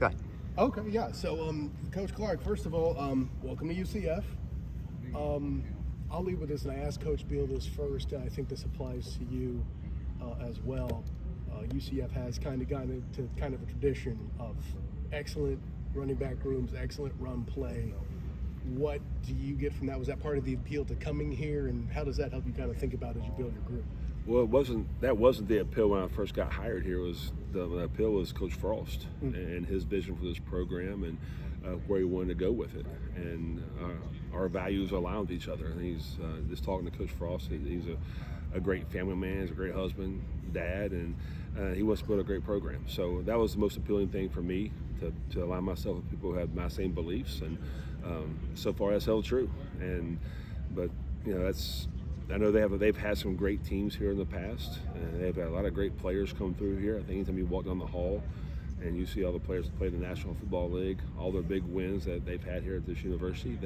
Go ahead. Okay, yeah. So, Coach Clark, first of all, welcome to UCF. I'll lead with this, and I asked Coach Beal this first. I think this applies to you as well. UCF has kind of gotten into kind of a tradition of excellent running back rooms, excellent run play. What do you get from that? Was that part of the appeal to coming here, and how does that help you kind of think about as you build your group? Well, that wasn't the appeal when I first got hired here. The appeal was Coach Frost and his vision for this program and where he wanted to go with it. And our values align with each other. And he's just talking to Coach Frost. He's a great family man. He's a great husband, dad, and he wants to build a great program. So that was the most appealing thing for me, to align myself with people who have my same beliefs. And so far that's held true. But you know, I know they've had some great teams here in the past, and they've had a lot of great players come through here. I think anytime you walk down the hall and you see all the players that play in the National Football League, all their big wins that they've had here at this university,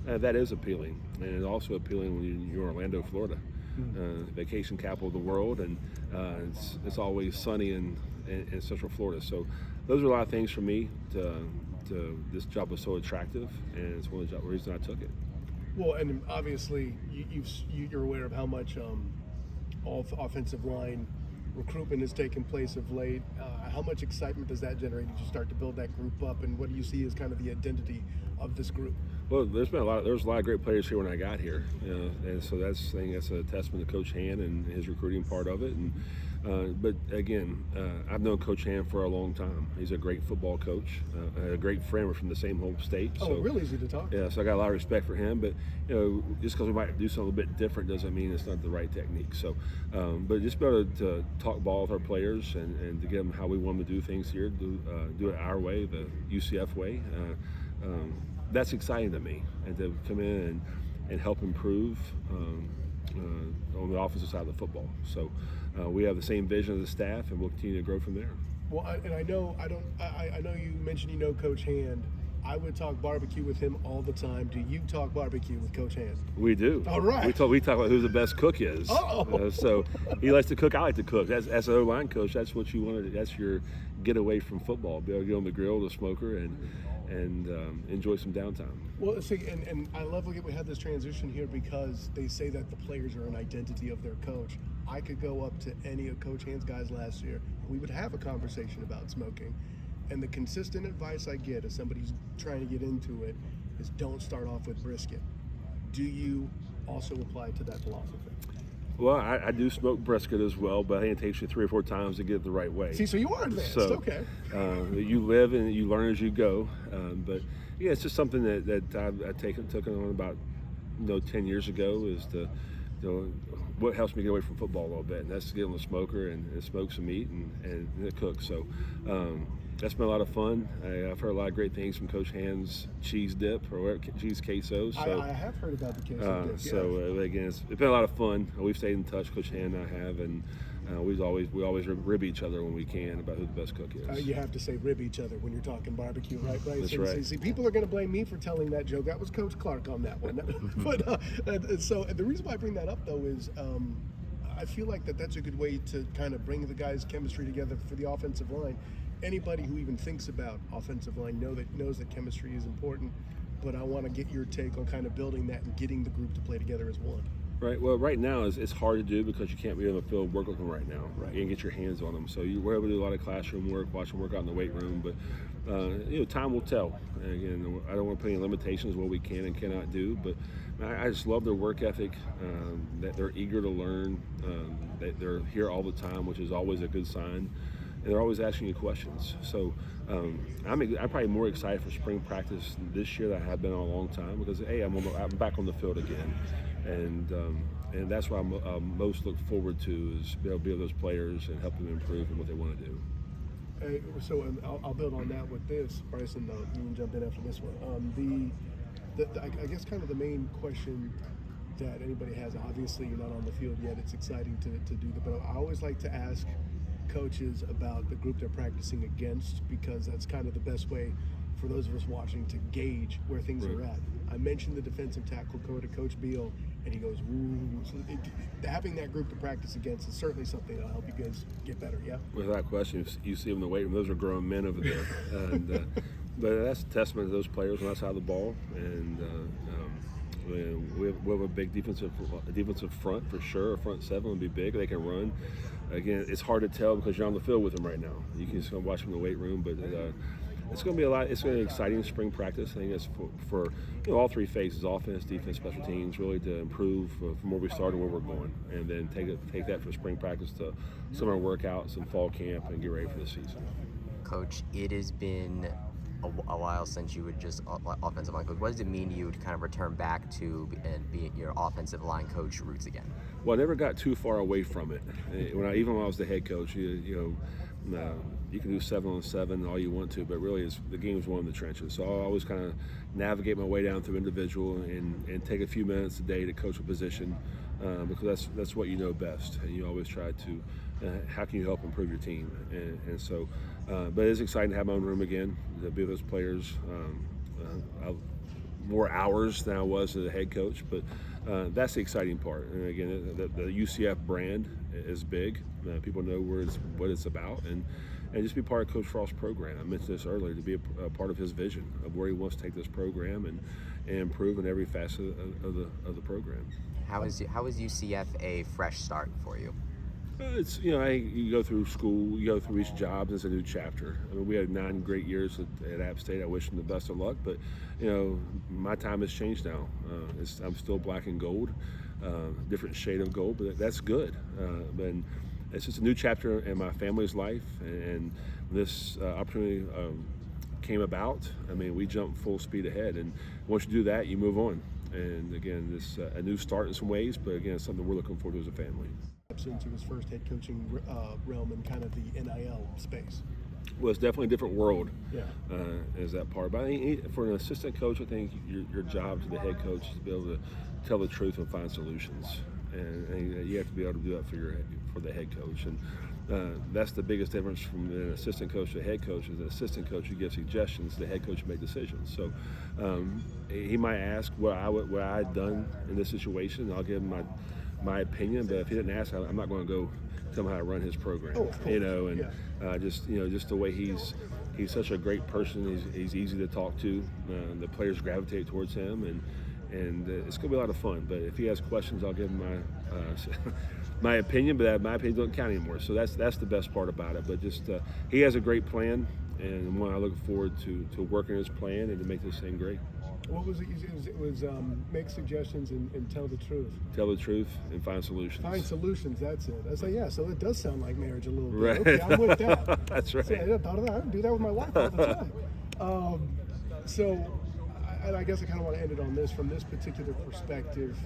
that is appealing. And it's also appealing when you're in Orlando, Florida, vacation capital of the world, and it's always sunny in Central Florida. So those are a lot of things for me. This job was so attractive, and it's one of the reasons I took it. Well, and obviously you're aware of how much all offensive line recruitment has taken place of late. How much excitement does that generate as you start to build that group up, and what do you see as kind of the identity of this group? Well, there's a lot of great players here when I got here, and so that's a testament to Coach Hand and his recruiting part of it. And but again, I've known Coach Hand for a long time. He's a great football coach, a great friend. We're from the same home state. Oh, so, really easy to talk to. Yeah, so I got a lot of respect for him. But you know, just because we might do something a bit different doesn't mean it's not the right technique. So, but just be able to talk ball with our players and to get them how we want them to do things here, do it our way, the UCF way. That's exciting to me, and to come in and help improve on the offensive side of the football. So we have the same vision as the staff, and we'll continue to grow from there. Well, I know you mentioned you know Coach Hand. I would talk barbecue with him all the time. Do you talk barbecue with Coach Hand? We do. All right. We talk about who the best cook is. Oh. So he likes to cook. I like to cook. As an O-line coach, that's what you want to. That's your getaway from football. Be able to get on the grill, the smoker, and enjoy some downtime. Well, see, and I love that we had this transition here because they say that the players are an identity of their coach. I could go up to any of Coach Hand's guys last year. We would have a conversation about smoking. And the consistent advice I get as somebody who's trying to get into it is don't start off with brisket. Do you also apply to that philosophy? Well, I do smoke brisket as well, but I think it takes you 3 or 4 times to get it the right way. See, so you are advanced. So, okay. You live and you learn as you go. But yeah, it's just something that I've took on about 10 years ago, is what helps me get away from football a little bit, and that's to get on the smoker and smoke some meat and cook. So that's been a lot of fun. I've heard a lot of great things from Coach Hand's cheese dip, or GKCO. So I have heard about the queso dip. So again, it's been a lot of fun. We've stayed in touch, Coach Hand and I have, and we always rib each other when we can about who the best cook is. You have to say rib each other when you're talking barbecue, right? That's right. See, people are going to blame me for telling that joke. That was Coach Clark on that one. But so the reason why I bring that up, though, is I feel like that's a good way to kind of bring the guys' chemistry together for the offensive line. Anybody who even thinks about offensive line knows that chemistry is important, but I want to get your take on kind of building that and getting the group to play together as one. Right. Well, right now it's hard to do because you can't be on the field work with them right now. Right. You can't get your hands on them. So we're able to do a lot of classroom work, watch them work out in the weight room. But time will tell. And again, I don't want to put any limitations what we can and cannot do. But I just love their work ethic. That they're eager to learn. That they're here all the time, which is always a good sign. And they're always asking you questions. So I'm probably more excited for spring practice this year than I have been in a long time, because I'm back on the field again, and that's what I most look forward to, is be able to be with those players and help them improve in what they want to do. So I'll build on that with this, Bryson. You can jump in after this one. I guess kind of the main question that anybody has. Obviously, you're not on the field yet. It's exciting to do that, but I always like to ask coaches about the group they're practicing against, because that's kind of the best way for those of us watching to gauge where things are at. I mentioned the defensive tackle coach Beal and he goes, ooh. So having that group to practice against is certainly something that'll help you guys get better, yeah? Without question, you see them in the weight room, those are grown men over there. And, but that's a testament to those players on that side of the ball. And we have a big defensive front for sure. A front seven will be big. They can run. Again, it's hard to tell because you're on the field with them right now. You can just go watch them in the weight room, but it's going to be a lot. It's going to be exciting spring practice. I think it's for all three phases: offense, defense, special teams, really to improve from where we started and where we're going, and then take that from spring practice to summer workouts and fall camp and get ready for the season. Coach, it has been a while since you were just offensive line coach. What does it mean to you to kind of return back to and be your offensive line coach roots again? Well, I never got too far away from it. Even when I was the head coach, you can do 7-on-7 all you want to, but really the game's won in the trenches. So I always kind of navigate my way down through individual and take a few minutes a day to coach a position because that's what you know best, and you always try to how can you help improve your team, and so but it's exciting to have my own room again, to be with those players. More hours than I was as a head coach, but that's the exciting part. And again, the UCF brand is big. People know what it's about, and just be part of Coach Frost's program. I mentioned this earlier, to be a part of his vision of where he wants to take this program and improve in every facet of the program. How is UCF a fresh start for you? It's you go through school, you go through each job. It's a new chapter. I mean, we had 9 great years at App State. I wish them the best of luck, but my time has changed now. I'm still black and gold, different shade of gold, but that's good. But it's just a new chapter in my family's life, and this opportunity came about. I mean, we jumped full speed ahead, and once you do that, you move on. And again, this a new start in some ways, but again, it's something we're looking forward to as a family. Since he was first head coaching realm in kind of the NIL space. Well, it's definitely a different world. Yeah. As that part. But I think for an assistant coach, I think your job to the head coach is to be able to tell the truth and find solutions, and you have to be able to do that for the head coach. And that's the biggest difference from an assistant coach to a head coach. Is an assistant coach who gives suggestions, the head coach make decisions. So he might ask what I had done in this situation, and I'll give him my opinion, but if he didn't ask, I'm not going to go tell him how to run his program. Oh, of course. Just the way he's such a great person. He's easy to talk to. The players gravitate towards him, and it's going to be a lot of fun. But if he has questions, I'll give him my opinion. But my opinion doesn't count anymore. So that's the best part about it. But just he has a great plan, and one I look forward to working his plan and to make this thing great. What was it? It was make suggestions and tell the truth. Tell the truth and find solutions. Find solutions, that's it. I say, yeah, so it does sound like marriage a little bit. Right. Okay, I'm with that. That's right. See, I thought of that. I do that with my wife all the time. And I guess I kind of want to end it on this, from this particular perspective.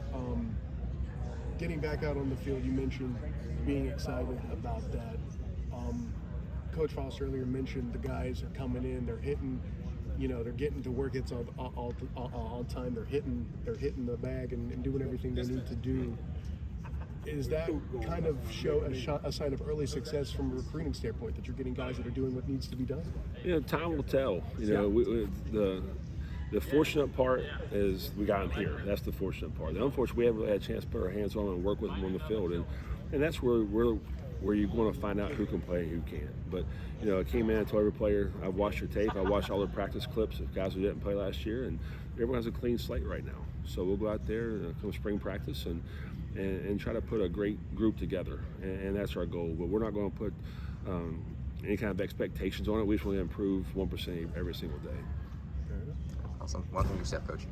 Getting back out on the field, you mentioned being excited about that. Coach Frost earlier mentioned the guys are coming in, they're hitting. They're getting to work. It's all time. They're hitting the bag and doing everything they need to do. Is that kind of a sign of early success from a recruiting standpoint, that you're getting guys that are doing what needs to be done? Time will tell. The fortunate part is we got them here. That's the fortunate part. The unfortunate, we haven't really had a chance to put our hands on them and work with them on the field, and that's where you're going to find out who can play and who can't. But I came in and told every player, I watched your tape, I watched all the practice clips of guys who didn't play last year, and everyone has a clean slate right now. So we'll go out there come spring practice and try to put a great group together, and that's our goal. But we're not going to put any kind of expectations on it. We just want to improve 1% every single day. Awesome. Welcome to UCF, Coach.